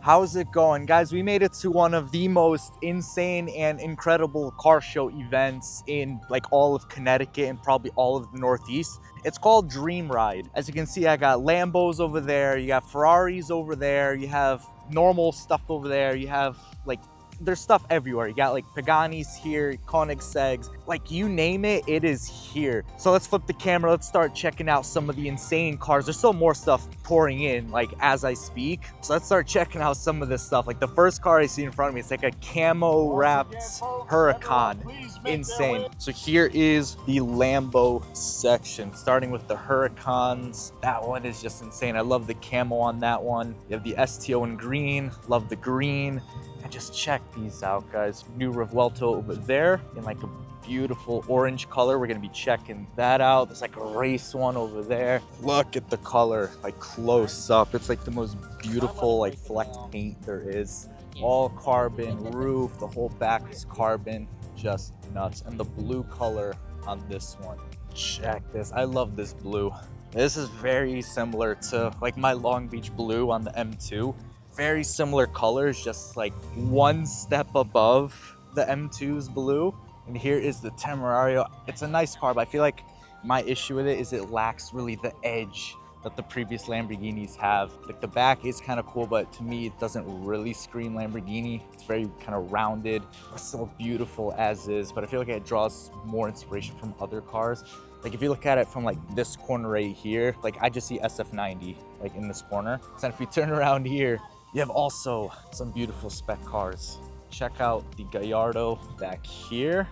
How's it going, guys? We made it to one of the most insane and incredible car show events in like all of Connecticut and probably all of the Northeast. It's called Dream Ride. As you can see, I got Lambos over there, you got Ferraris over there, you have normal stuff over there, you have like there's stuff everywhere. You got like Pagani's here, Koinigsegg's, like you name it, it is here. So let's flip the camera, let's start checking out some of the insane cars. There's still more stuff pouring in like as I speak. So let's start checking out some of this stuff. Like the first car I see in front of me, it's like a camo wrapped Huracan. Insane. So here is the Lambo section, starting with the Huracans. That one is just insane. I love the camo on that one. You have the STO in green, love the green. And just check these out, guys. New Revuelto over there in like a beautiful orange color. We're gonna be checking that out. There's like a race one over there. Look at the color, like close up. It's like the most beautiful like flecked paint there is. All carbon roof, the whole back is carbon, just nuts. And the blue color on this one. Check this, I love this blue. This is very similar to like my Long Beach blue on the M2. Very similar colors, just like one step above the M2's blue. And here is the Temerario. It's a nice car, but I feel like my issue with it is it lacks really the edge that the previous Lamborghinis have. Like the back is kind of cool, but to me, it doesn't really scream Lamborghini. It's very kind of rounded. It's still beautiful as is, but I feel like it draws more inspiration from other cars. Like if you look at it from like this corner right here, like I just see SF90 like in this corner. So if we turn around here, you have also some beautiful spec cars. Check out the Gallardo back here.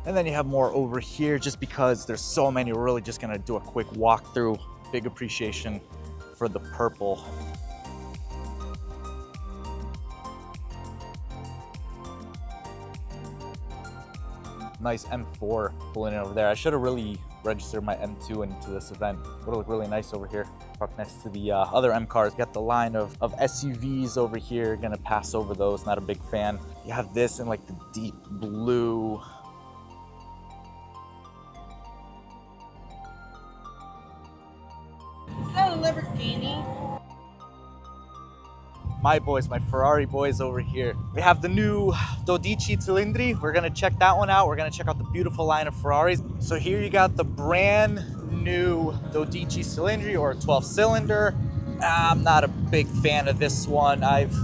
And then you have more over here just because there's so many. We're really just gonna do a quick walkthrough. Big appreciation for the purple. Nice M4 pulling in over there. I should have really registered my M2 into this event. Would look really nice over here. Parked next to the other M cars. Got the line of SUVs over here. Gonna pass over those, not a big fan. You have this in like the deep blue. Is that a Lamborghini? My boys, my Ferrari boys over here. We have the new 12 Cilindri. We're gonna check that one out. We're gonna check out the beautiful line of Ferraris. So here you got the brand new 12 Cilindri or 12 cylinder. I'm not a big fan of this one. I've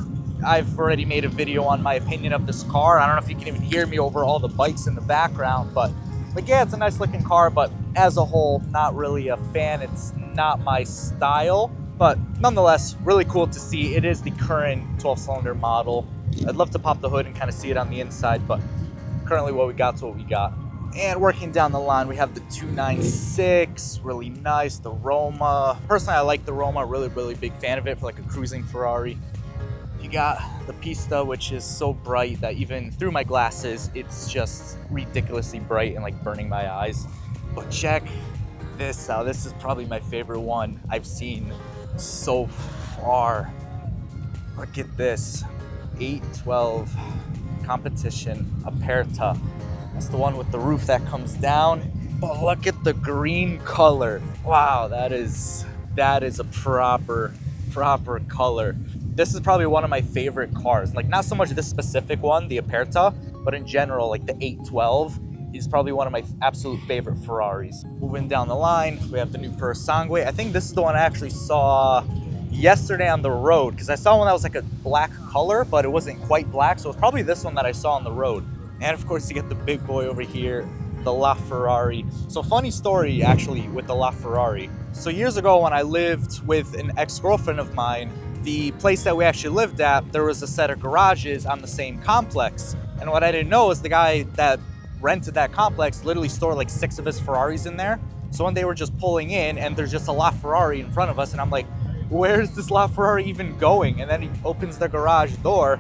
already made a video on my opinion of this car. I don't know if you can even hear me over all the bikes in the background, but like, yeah, it's a nice looking car, but as a whole, not really a fan. It's not my style. But nonetheless, really cool to see. It is the current 12-cylinder model. I'd love to pop the hood and kind of see it on the inside, but currently what we got's what we got. And working down the line, we have the 296, really nice, the Roma. Personally, I like the Roma, really big fan of it for like a cruising Ferrari. You got the Pista, which is so bright that even through my glasses, it's just ridiculously bright and like burning my eyes. But check this out. This is probably my favorite one I've seen so far. Look at this 812 competition Aperta. That's the one with the roof that comes down. But look at the green color. Wow, that is a proper color. This is probably one of my favorite cars. Like not so much this specific one, the Aperta, but in general, like the 812 is probably one of my absolute favorite Ferraris. Moving down the line, we have the new Puro Sangue. I think this is the one I actually saw yesterday on the road, because I saw one that was like a black color, but it wasn't quite black, so it's probably this one that I saw on the road. And of course, you get the big boy over here, the LaFerrari. So funny story actually with the LaFerrari. So years ago when I lived with an ex-girlfriend of mine, the place that we actually lived at, there was a set of garages on the same complex. And what I didn't know is the guy that rented that complex literally stored like 6 of his Ferraris in there. So when they were just pulling in and there's just a LaFerrari in front of us, and I'm like, where's this LaFerrari even going? And then he opens the garage door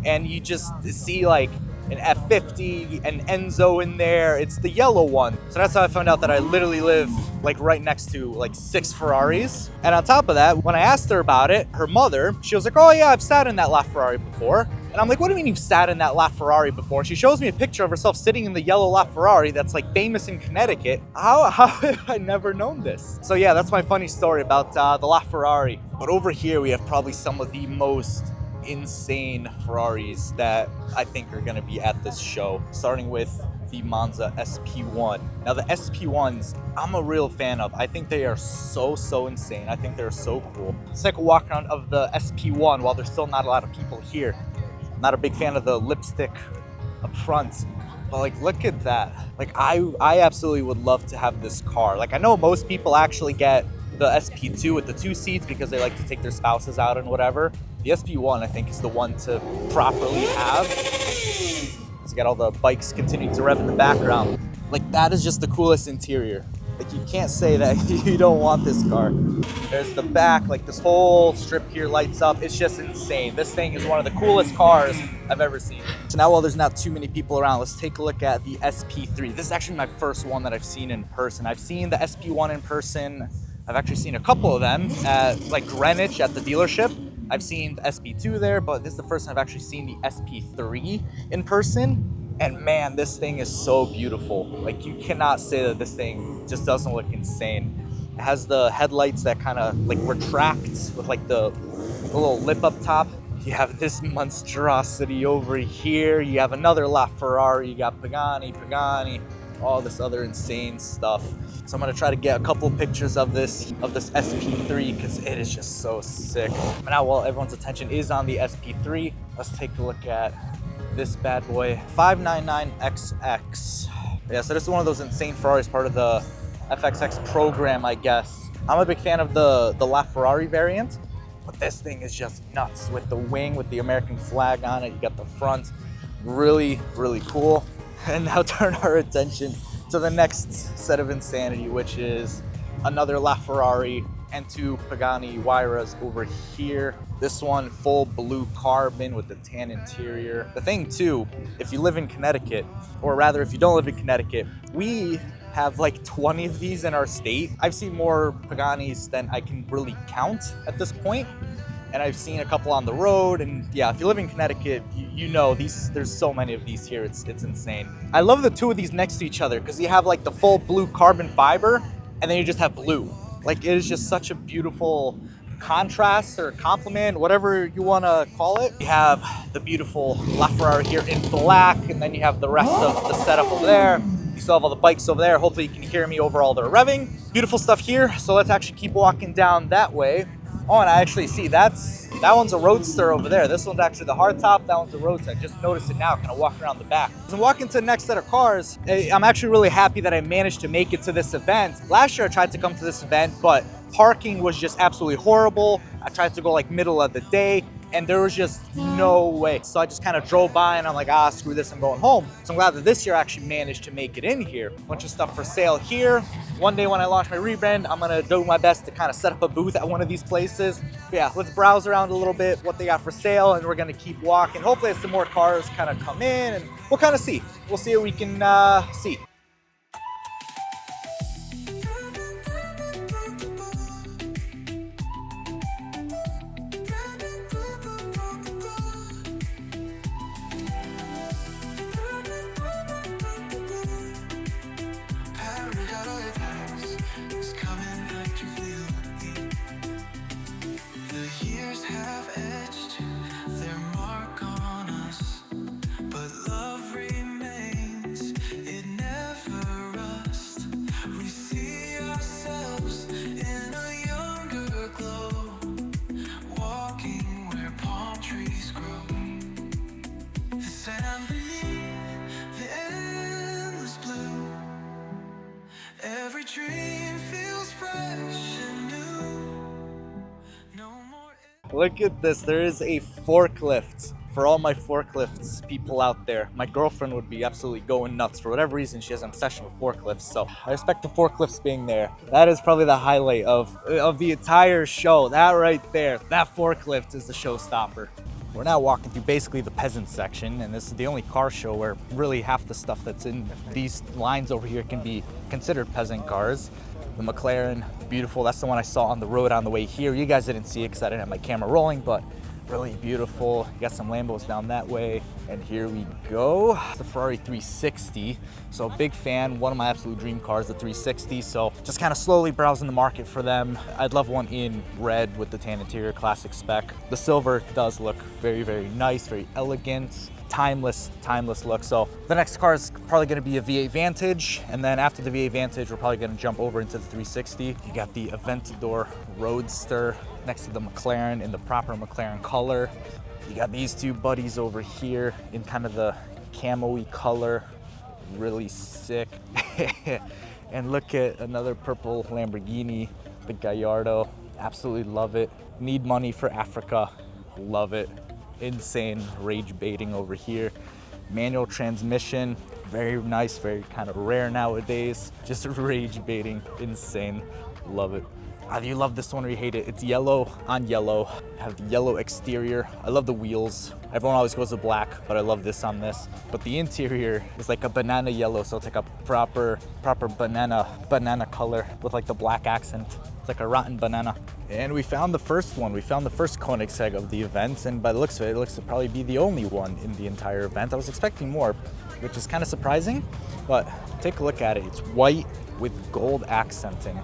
and you just see like an F50, an Enzo in there. It's the yellow one. So that's how I found out that I literally live like right next to like 6 Ferraris. And on top of that, when I asked her about it, her mother, she was like, oh yeah, I've sat in that LaFerrari before. And I'm like, what do you mean you've sat in that LaFerrari before? She shows me a picture of herself sitting in the yellow LaFerrari that's like famous in Connecticut. How have I never known this? So yeah, that's my funny story about the LaFerrari. But over here we have probably some of the most insane Ferraris that I think are gonna be at this show, starting with the Monza SP1. Now the SP1s, I'm a real fan of. I think they are so insane. I think they're so cool. It's like a walk around of the SP1 while there's still not a lot of people here. I'm not a big fan of the lipstick up front, but like, look at that. Like I absolutely would love to have this car. Like I know most people actually get the SP2 with the 2 seats because they like to take their spouses out and whatever. The SP1 I think is the one to properly have. You got all the bikes continuing to rev in the background. Like that is just the coolest interior. Like you can't say that you don't want this car. There's the back, like this whole strip here lights up. It's just insane. This thing is one of the coolest cars I've ever seen. So now while there's not too many people around, let's take a look at the SP3. This is actually my first one that I've seen in person. I've seen the SP1 in person. I've actually seen a couple of them at like Greenwich at the dealership. I've seen the SP2 there, but this is the first time I've actually seen the SP3 in person. And man, this thing is so beautiful. Like you cannot say that this thing just doesn't look insane. It has the headlights that kind of like retract with like the little lip up top. You have this monstrosity over here. You have another LaFerrari. You got Pagani, all this other insane stuff. So I'm gonna try to get a couple pictures of this SP3 because it is just so sick. But now while everyone's attention is on the SP3, let's take a look at this bad boy, 599XX. Yeah, so this is one of those insane Ferraris, part of the FXX program, I guess. I'm a big fan of the LaFerrari variant, but this thing is just nuts with the wing, with the American flag on it. You got the front, really cool. And now turn our attention to the next set of insanity, which is another LaFerrari and 2 Pagani Huayras over here. This one full blue carbon with the tan interior. The thing too, if you live in Connecticut, or rather if you don't live in Connecticut, we have like 20 of these in our state. I've seen more Paganis than I can really count at this point. And I've seen a couple on the road, and yeah, if you live in Connecticut, you know there's so many of these here, it's insane. I love the 2 of these next to each other because you have like the full blue carbon fiber, and then you just have blue. Like it is just such a beautiful contrast or complement, whatever you want to call it. You have the beautiful LaFerrari here in black, and then you have the rest of the setup over there. You still have all the bikes over there. Hopefully you can hear me over all the revving. Beautiful stuff here. So let's actually keep walking down that way. Oh, and I actually see that one's a roadster over there. This one's actually the hardtop. That one's a roadster. I just noticed it now, kind of walking around the back. As I'm walking to the next set of cars, I'm actually really happy that I managed to make it to this event. Last year I tried to come to this event, but parking was just absolutely horrible. I tried to go like middle of the day, and there was just no way. So I just kind of drove by and I'm like, screw this, I'm going home. So I'm glad that this year I actually managed to make it in here. Bunch of stuff for sale here. One day when I launch my rebrand, I'm gonna do my best to kind of set up a booth at one of these places. But yeah, let's browse around a little bit, what they got for sale, and we're gonna keep walking. Hopefully as some more cars kind of come in, and we'll kind of see. We'll see what we can see. Look at this, there is a forklift. For all my forklifts people out there, my girlfriend would be absolutely going nuts. For whatever reason, she has an obsession with forklifts, so I respect the forklifts being there. That is probably the highlight of the entire show. That right there, that forklift is the showstopper. We're now walking through basically the peasant section, and this is the only car show where really half the stuff that's in these lines over here can be considered peasant cars. The McLaren, beautiful. That's the one I saw on the road on the way here. You guys didn't see it because I didn't have my camera rolling, but Really beautiful. You got some Lambos down that way. And here we go. The Ferrari 360. So a big fan, one of my absolute dream cars, the 360. So just kind of slowly browsing the market for them. I'd love one in red with the tan interior, classic spec. The silver does look very, very nice, very elegant. Timeless look. So the next car is probably going to be a V8 Vantage, and then after the V8 Vantage we're probably going to jump over into the 360. You got the Aventador Roadster next to the McLaren in the proper McLaren color. You got these two buddies over here in kind of the camo-y color, really sick. And look at another purple Lamborghini, the Gallardo. Absolutely love it. Need money for Africa, love it. Insane rage baiting over here. Manual transmission, very nice, very kind of rare nowadays. Just rage baiting, insane, love it. Either you love this one or you hate it. It's yellow on yellow. Have the yellow exterior. I love the wheels. Everyone always goes with black, but I love this on this. But the interior is like a banana yellow, so it's like a proper banana color with like the black accent. It's like a rotten banana. And we found the first one. We found the first Koinigsegg of the event, and by the looks of it, it looks to probably be the only one in the entire event. I was expecting more, which is kind of surprising, but take a look at it. It's white with gold accenting.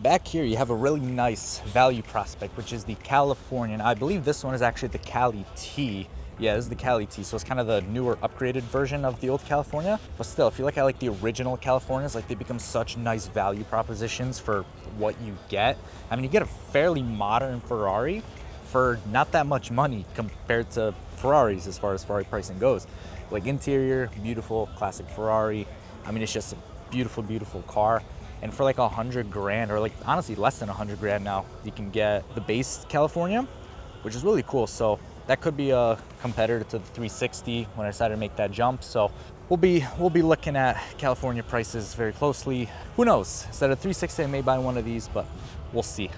Back here, you have a really nice value prospect, which is the Californian. I believe this one is actually the Cali T. Yeah, this is the Cali T, so it's kind of the newer, upgraded version of the old California. But still, if you look at like the original Californias, like they become such nice value propositions for what you get. I mean, you get a fairly modern Ferrari for not that much money compared to Ferraris as far as Ferrari pricing goes. Like interior, beautiful, classic Ferrari. I mean, it's just a beautiful, beautiful car. And for like 100 grand, or like honestly less than 100 grand now, you can get the base California, which is really cool. So that could be a competitor to the 360 when I decided to make that jump. So we'll be looking at California prices very closely. Who knows? Instead of 360, I may buy one of these, but we'll see.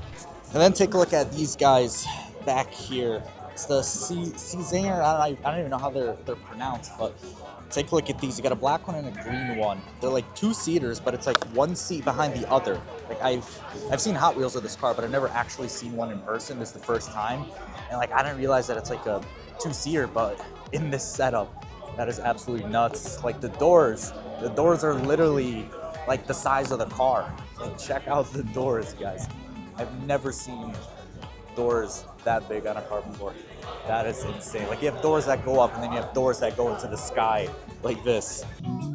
And then take a look at these guys back here. It's the Cezanne, I don't even know how they're pronounced, but take a look at these. You got a black one and a green one. They're like two-seaters, but it's like one seat behind the other. Like I've seen Hot Wheels of this car, but I've never actually seen one in person. This is the first time. And like I didn't realize that it's like a two-seater, but in this setup, that is absolutely nuts. Like the doors are literally like the size of the car. Like check out the doors, guys. I've never seen doors that big on a car before. That is insane. Like you have doors that go up and then you have doors that go into the sky like this.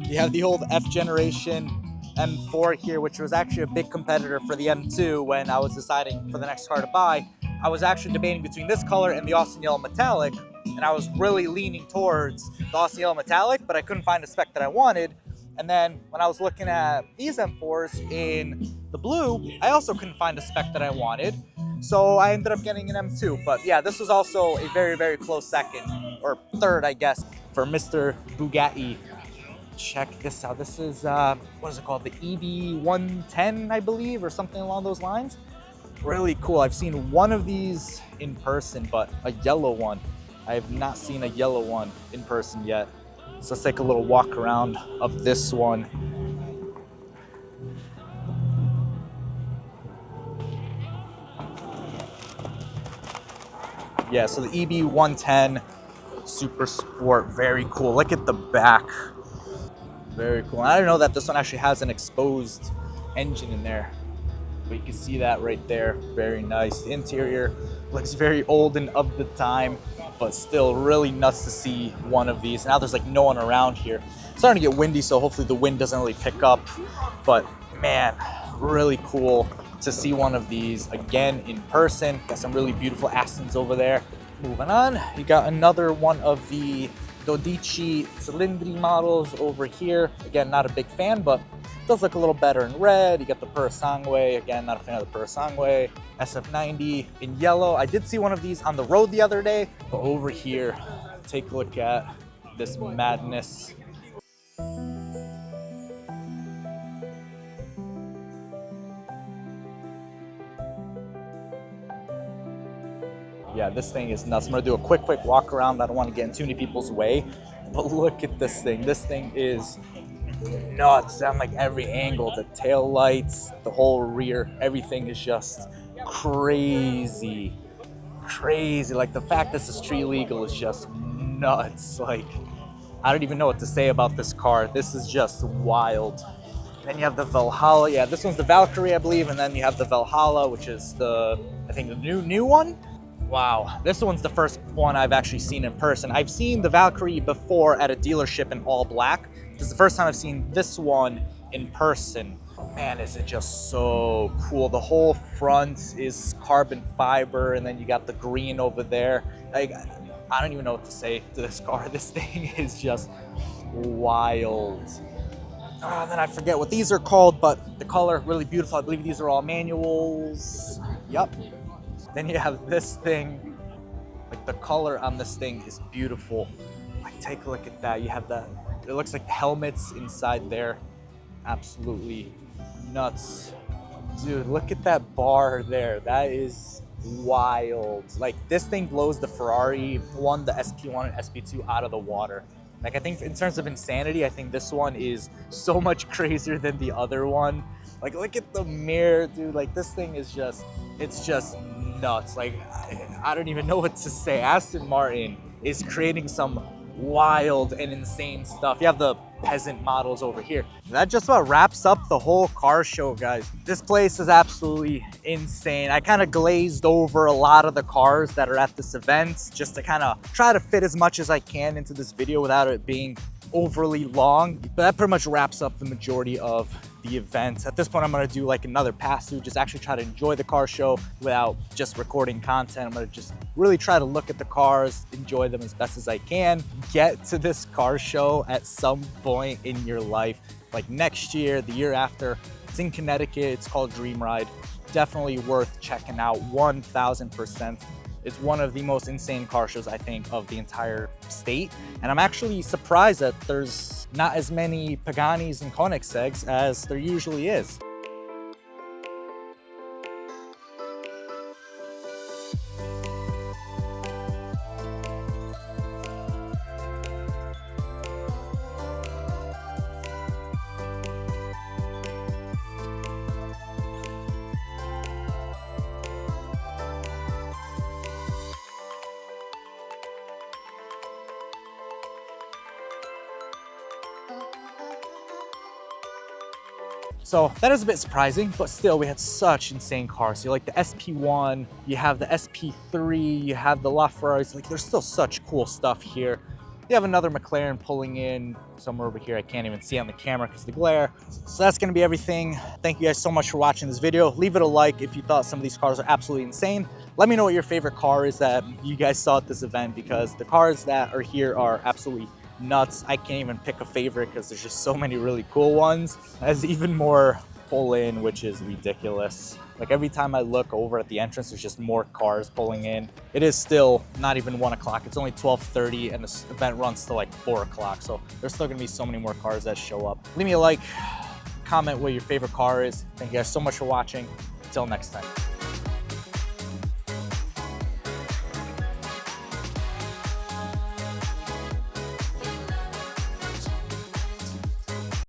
You have the old F generation M4 here, which was actually a big competitor for the M2 when I was deciding for the next car to buy. I was actually debating between this color and the Austin Yellow Metallic, and I was really leaning towards the Austin Yellow Metallic, but I couldn't find a spec that I wanted. And then when I was looking at these M4s in the blue, I also couldn't find a spec that I wanted. So I ended up getting an M2. But yeah, this was also a very, very close second, or third, I guess, for Mr. Bugatti. Check this out. This is, what is it called? The EB110, I believe, or something along those lines. Really cool. I've seen one of these in person, but a yellow one. I have not seen a yellow one in person yet. So let's take a little walk around of this one. Yeah, so the EB110 Super Sport, very cool. Look at the back. Very cool. And I didn't know that this one actually has an exposed engine in there, but you can see that right there. Very nice. The interior looks very old and of the time, but still really nuts to see one of these. Now there's like no one around here. It's starting to get windy, so hopefully the wind doesn't really pick up. But man, really cool to see one of these again in person. Got some really beautiful Astons over there. Moving on, you got another one of the Dodici Cilindri models over here. Again, not a big fan, but it does look a little better in red. You got the Purosangue. Again, not a fan of the Purosangue. SF90 in yellow. I did see one of these on the road the other day, but over here, take a look at this madness. Yeah, this thing is nuts. I'm gonna do a quick walk around. I don't want to get in too many people's way, but look at this thing. This thing is nuts on like every angle. The tail lights, the whole rear, everything is just crazy. Like the fact this is street legal is just nuts. Like, I don't even know what to say about this car. This is just wild. Then you have the Valhalla. Yeah, this one's the Valkyrie, I believe, and then you have the Valhalla, which is I think the new one. Wow, this one's the first one I've actually seen in person. I've seen the Valkyrie before at a dealership in all black. This is the first time I've seen this one in person. Man, is it just so cool. The whole front is carbon fiber, and then you got the green over there. Like, I don't even know what to say to this car. This thing is just wild. And then I forget what these are called, but the color, really beautiful. I believe these are all manuals. Yup. Then you have this thing, like the color on this thing is beautiful. Like, take a look at that. You have it looks like the helmets inside there. Absolutely nuts. Dude, look at that bar there. That is wild. Like, this thing blows the Ferrari one, the SP1 and SP2 out of the water. Like, I think in terms of insanity, I think this one is so much crazier than the other one. Like, look at the mirror, dude. Like, this thing is just, it's just nuts. Like, I don't even know what to say. Aston Martin is creating some wild and insane stuff. You have the peasant models over here. That just about wraps up the whole car show, guys. This place is absolutely insane. I kind of glazed over a lot of the cars that are at this event just to kind of try to fit as much as I can into this video without it being overly long. But that pretty much wraps up the majority of the event. At this point, I'm gonna do like another pass through, just actually try to enjoy the car show without just recording content. I'm gonna just really try to look at the cars, enjoy them as best as I can. Get to this car show at some point in your life, like next year, the year after. It's in Connecticut, it's called Dream Ride. Definitely worth checking out, 1000%. It's one of the most insane car shows, I think, of the entire state. And I'm actually surprised that there's not as many Paganis and Koinigsegs as there usually is. So that is a bit surprising, but still we had such insane cars. So like the SP1, you have the SP3, you have the LaFerraris, like there's still such cool stuff here. You have another McLaren pulling in somewhere over here. I can't even see on the camera because of the glare. So that's gonna be everything. Thank you guys so much for watching this video. Leave it a like if you thought some of these cars are absolutely insane. Let me know what your favorite car is that you guys saw at this event, because the cars that are here are absolutely nuts. I can't even pick a favorite because there's just so many really cool ones. There's even more pull in, which is ridiculous. Like every time I look over at the entrance, there's just more cars pulling in. It is still not even 1 o'clock. It's only 12:30 and this event runs till like 4 o'clock. So there's still gonna be so many more cars that show up. Leave me a like, comment what your favorite car is. Thank you guys so much for watching. Until next time.